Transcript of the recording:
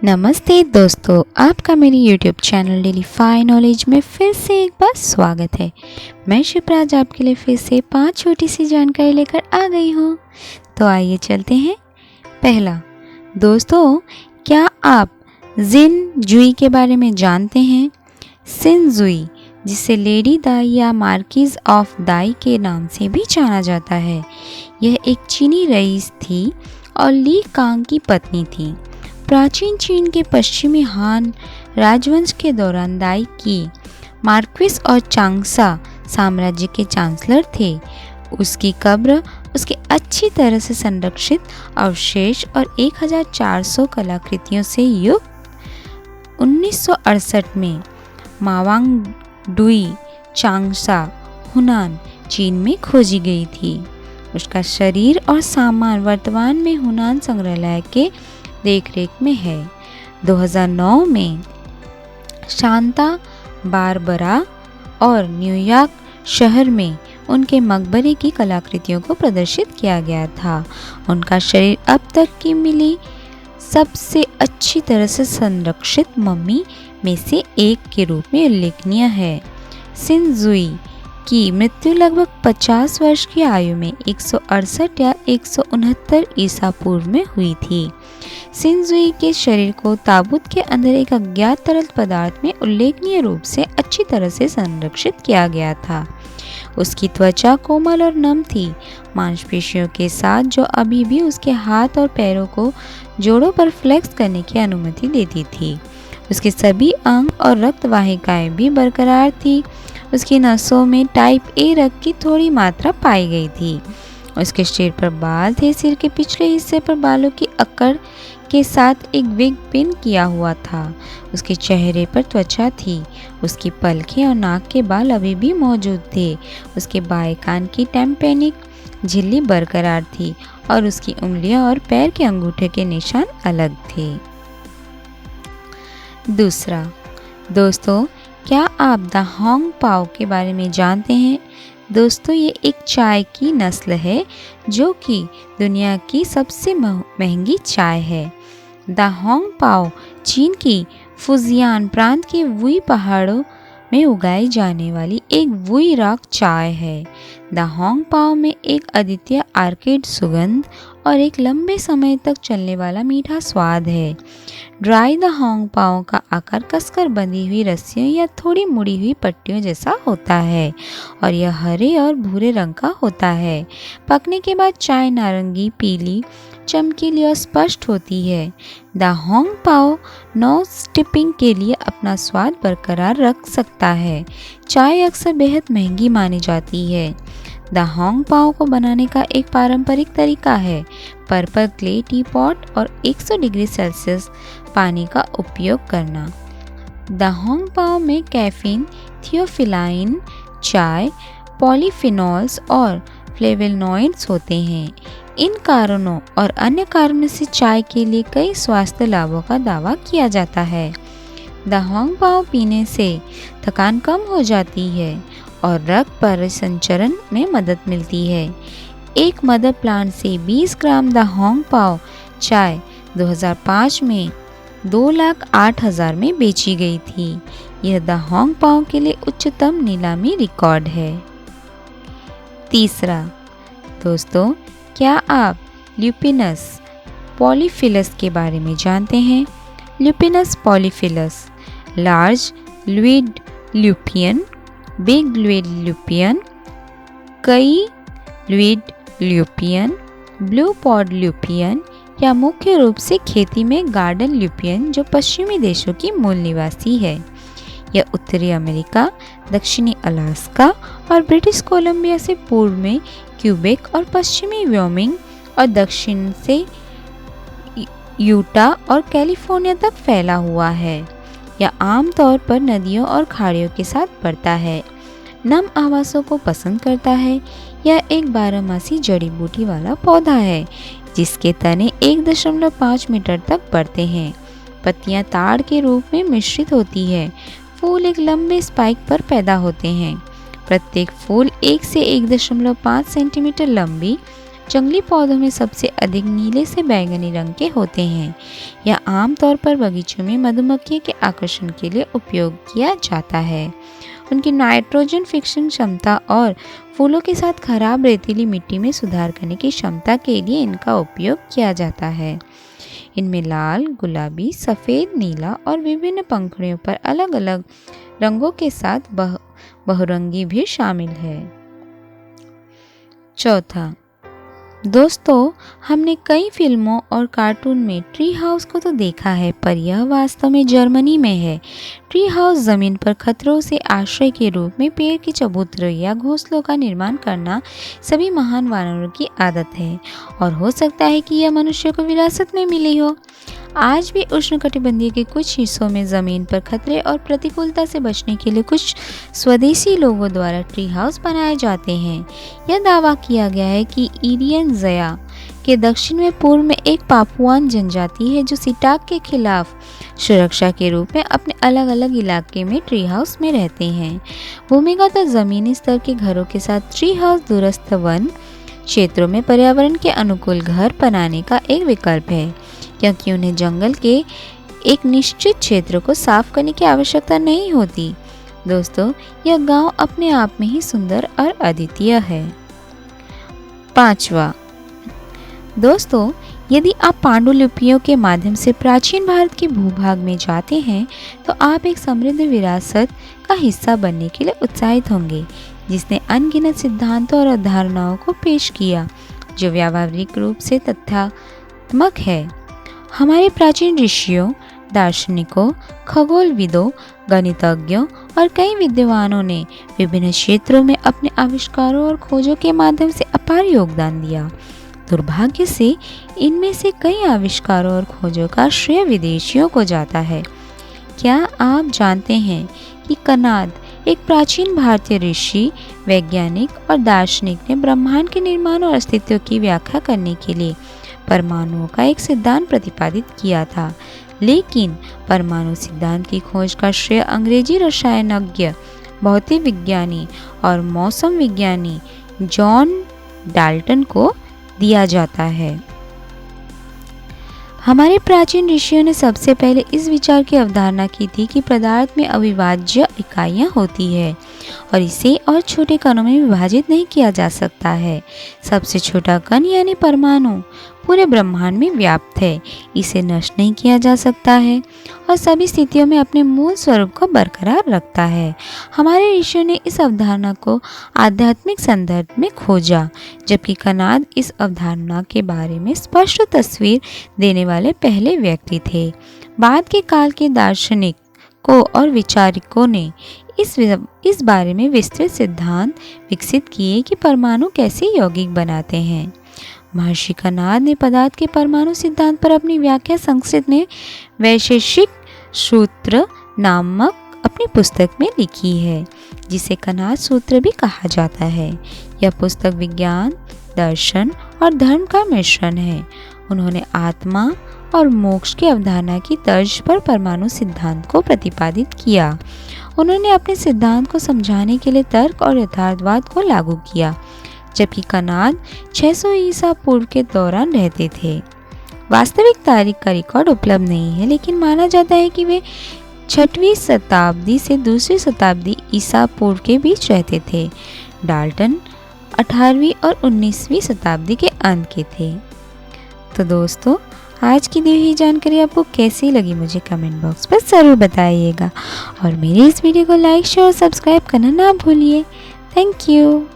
नमस्ते दोस्तों, आपका मेरी YouTube channel daily fine knowledge में फिर से एक बार स्वागत है। मैं शिप्राज आपके लिए फिर से 5 छोटी सी जानकारी लेकर आ गई हूँ। तो आइए चलते हैं। पहला, दोस्तों क्या आप जिन जुई के बारे में जानते हैं? सिन जुई, जिसे लेडी दाई या मार्किज ऑफ दाई के नाम से भी जाना जाता है, यह एक चीनी रईस थी और ली कांग की पत्नी थी। प्राचीन चीन के पश्चिमी हान राजवंश के दौरान दाई की मार्क्विस और चांगसा साम्राज्य के चांसलर थे। उसकी कब्र उसके अच्छी तरह से संरक्षित अवशेष और 1400 कलाकृतियों से युक्त 1968 में मावांग डुई चांगसा हुनान चीन में खोजी गई थी। उसका शरीर और सामान वर्तमान में हुनान संग्रहालय के देखरेख में है। 2009 में शांता बारबरा और न्यूयॉर्क शहर में उनके मकबरे की कलाकृतियों को प्रदर्शित किया गया था। उनका शरीर अब तक की मिली सबसे अच्छी तरह से संरक्षित मम्मी में से एक के रूप में उल्लेखनीय है। सिन जुई की मृत्यु लगभग 50 वर्ष की आयु में 168 या 169 ईसा पूर्व में हुई थी। सिन जुई के शरीर को ताबूत के अंदर एक अज्ञात तरल पदार्थ में उल्लेखनीय रूप से अच्छी तरह से संरक्षित किया गया था। उसकी त्वचा कोमल और नम थी, मांसपेशियों के साथ, जो अभी भी उसके हाथ और पैरों को जोड़ों पर फ्लेक्स करने की अनुमति देती थी। उसके सभी अंग और रक्त वाहिकाएं भी बरकरार थी। उसकी नसों में टाइप ए रक्त की थोड़ी मात्रा पाई गई थी। उसके सिर पर बाल थे। सिर के पिछले हिस्से पर बालों की अकड़ के साथ एक विग पिन किया हुआ था। उसके चेहरे पर त्वचा थी। उसकी पलकें और नाक के बाल अभी भी मौजूद थे। उसके बाएं कान की टेम्पेनिक झिल्ली बरकरार थी और उसकी उंगलियां और पैर के अंगूठे के निशान अलग थे। दूसरा, दोस्तों क्या आप द होंग पाओ के बारे में जानते हैं? दोस्तों ये एक चाय की नस्ल है जो कि दुनिया की सबसे महंगी चाय है। द होंग पाओ चीन की फुजियान प्रांत के वुई पहाड़ों में उगाई जाने वाली एक वुई रॉक चाय है। द होंग पाओ में एक अद्वितीय आर्केड सुगंध और एक लंबे समय तक चलने वाला मीठा स्वाद है। ड्राई द होंग पाओ का आकार कसकर बंधी हुई रस्सियों या थोड़ी मुड़ी हुई पट्टियों जैसा होता है और यह हरे और भूरे रंग का होता है। पकने के बाद चाय नारंगी, पीली, चमकीली और स्पष्ट होती है। द होंग पाओ नोज स्टिपिंग के लिए अपना स्वाद बरकरार रख सकता है। चाय अक्सर बेहद महंगी मानी जाती है। द होंग पाओ को बनाने का एक पारंपरिक तरीका है पर्पल क्ले टी पॉट और 100 डिग्री सेल्सियस पानी का उपयोग करना। द होंग पाओ में कैफीन, थियोफिलाइन, चाय, पॉलीफिनॉल्स और फ्लेवोनॉइड्स होते हैं। इन कारणों और अन्य कारणों से चाय के लिए कई स्वास्थ्य लाभों का दावा किया जाता है। द होंग पाओ पीने से थकान कम हो जाती है और रक्त परिसंचरण में मदद मिलती है। एक मदर प्लांट से 20 ग्राम द होंग पाओ चाय 2005 में 2,08,000 में बेची गई थी। यह द होंग पाओ के लिए उच्चतम नीलामी रिकॉर्ड है। तीसरा, दोस्तों क्या आप ल्यूपिनस पॉलीफिलस के बारे में जानते हैं? ल्यूपिनस पॉलीफिलस लार्ज ल्यूइड ल्यूपियन, बिग ल्यूइड ल्यूपियन, कई ल्यूइड ल्यूपियन, ब्लू पॉड ल्यूपियन या मुख्य रूप से खेती में गार्डन ल्यूपियन जो पश्चिमी देशों की मूल निवासी है। यह उत्तरी अमेरिका, दक्षिणी अलास्का और ब्रिटिश कोलंबिया से पूर्व में क्यूबेक और पश्चिमी व्योमिंग और दक्षिण से यूटा और कैलिफोर्निया तक फैला हुआ है। यह आमतौर पर नदियों और खाड़ियों के साथ बढ़ता है। नम आवासों को पसंद करता है। यह एक बारहमासी जड़ी बूटी वाला पौधा है जिसके तने 1.5 मीटर तक बढ़ते हैं। पत्तियां ताड़ के रूप में मिश्रित होती है। फूल एक लंबे स्पाइक पर पैदा होते हैं। प्रत्येक फूल 1 से 1.5 सेंटीमीटर लंबी, जंगली पौधों में सबसे अधिक नीले से बैंगनी रंग के होते हैं। यह आमतौर पर बगीचों में मधुमक्खी के आकर्षण के लिए उपयोग किया जाता है। उनकी नाइट्रोजन फिक्सन क्षमता और फूलों के साथ खराब रेतीली मिट्टी में सुधार करने की क्षमता के लिए इनका उपयोग किया जाता है। इनमें लाल, गुलाबी, सफ़ेद, नीला और विभिन्न पंखुड़ियों पर अलग अलग रंगों के साथ बहुरंगी भी शामिल है। चौथा, दोस्तों, हमने कई फिल्मों और कार्टून में ट्री हाउस को तो देखा है, पर यह वास्तव में जर्मनी में है। ट्री हाउस ज़मीन पर खतरों से आश्रय के रूप में पेड़ की चबूतरों या घोंसलों का निर्माण करना सभी महान वानरों की आदत है, और हो सकता है कि यह मनुष्यों को विरासत में मिली हो। आज भी उष्णकटिबंधीय के कुछ हिस्सों में ज़मीन पर खतरे और प्रतिकूलता से बचने के लिए कुछ स्वदेशी लोगों द्वारा ट्री हाउस बनाए जाते हैं। यह दावा किया गया है कि इरियन ज़या के दक्षिण में पूर्व में एक पापुआन जनजाति है जो सिटाक के खिलाफ सुरक्षा के रूप में अपने अलग अलग इलाके में ट्री हाउस में रहते हैं। भूमिगत और ज़मीनी स्तर के घरों के साथ ट्री हाउस दूरस्थ वन क्षेत्रों में पर्यावरण के अनुकूल घर बनाने का एक विकल्प है, क्योंकि उन्हें जंगल के एक निश्चित क्षेत्र को साफ करने की आवश्यकता नहीं होती। दोस्तों, यह गांव अपने आप में ही सुंदर और अद्वितीय है। पांचवा, दोस्तों, यदि आप पांडुलिपियों के माध्यम से प्राचीन भारत के भूभाग में जाते हैं तो आप एक समृद्ध विरासत का हिस्सा बनने के लिए उत्साहित होंगे, जिसने अनगिनत सिद्धांतों और अवधारणाओं को पेश किया जो व्यावहारिक रूप से तथ्यात्मक है। हमारे प्राचीन ऋषियों, दार्शनिकों, खगोलविदों, गणितज्ञों और कई विद्वानों ने विभिन्न क्षेत्रों में अपने आविष्कारों और खोजों के माध्यम से अपार योगदान दिया। दुर्भाग्य से इनमें से कई आविष्कारों और खोजों का श्रेय विदेशियों को जाता है। क्या आप जानते हैं कि कनाद, एक प्राचीन भारतीय ऋषि, वैज्ञानिक और दार्शनिक, ने ब्रह्मांड के निर्माण और अस्तित्व की व्याख्या करने के लिए परमाणुओं का एक सिद्धांत प्रतिपादित किया था। लेकिन परमाणु सिद्धांत की खोज का श्रेय अंग्रेजी रसायनज्ञ, भौतिक विज्ञानी और मौसम विज्ञानी जॉन डाल्टन को दिया जाता है। हमारे प्राचीन ऋषियों ने सबसे पहले इस विचार की अवधारणा की थी कि पदार्थ में अविभाज्य इकाइयाँ होती है और इसे और छोटे कणों में विभाजित नहीं किया जा सकता है। सबसे छोटा कण यानी परमाणु पूरे ब्रह्मांड में व्याप्त है, इसे नष्ट नहीं किया जा सकता है और सभी स्थितियों में अपने मूल स्वरूप को बरकरार रखता है। हमारे ऋषियों ने इस अवधारणा को आध्यात्मिक संदर्भ में खोजा, जबकि कनाद इस अवधारणा के बारे में स्पष्ट तस्वीर देने वाले पहले व्यक्ति थे। बाद के काल के दार्शनिकों और विचारकों ने इस बारे में विस्तृत सिद्धांत विकसित किए कि परमाणु कैसे यौगिक बनाते हैं। महर्षि कनाद ने पदार्थ के परमाणु सिद्धांत पर अपनी व्याख्या संस्कृत में वैशेषिक सूत्र नामक अपनी पुस्तक में लिखी है, जिसे कनाद सूत्र भी कहा जाता है। यह पुस्तक विज्ञान, दर्शन और धर्म का मिश्रण है। उन्होंने आत्मा और मोक्ष की अवधारणा की तर्ज पर परमाणु सिद्धांत को प्रतिपादित किया। उन्होंने अपने सिद्धांत को समझाने के लिए तर्क और यथार्थवाद को लागू किया, जबकि कनाद 600 ईसा पूर्व के दौरान रहते थे। वास्तविक तारीख का रिकॉर्ड उपलब्ध नहीं है, लेकिन माना जाता है कि वे 6वीं शताब्दी से 2री शताब्दी ईसा पूर्व के बीच रहते थे। डाल्टन 18वीं और 19वीं शताब्दी के अंत के थे। तो दोस्तों, आज की दी हुई जानकारी आपको कैसी लगी मुझे कमेंट बॉक्स पर ज़रूर बताइएगा और मेरी इस वीडियो को लाइक, शेयर और सब्सक्राइब करना ना भूलिए। Thank you.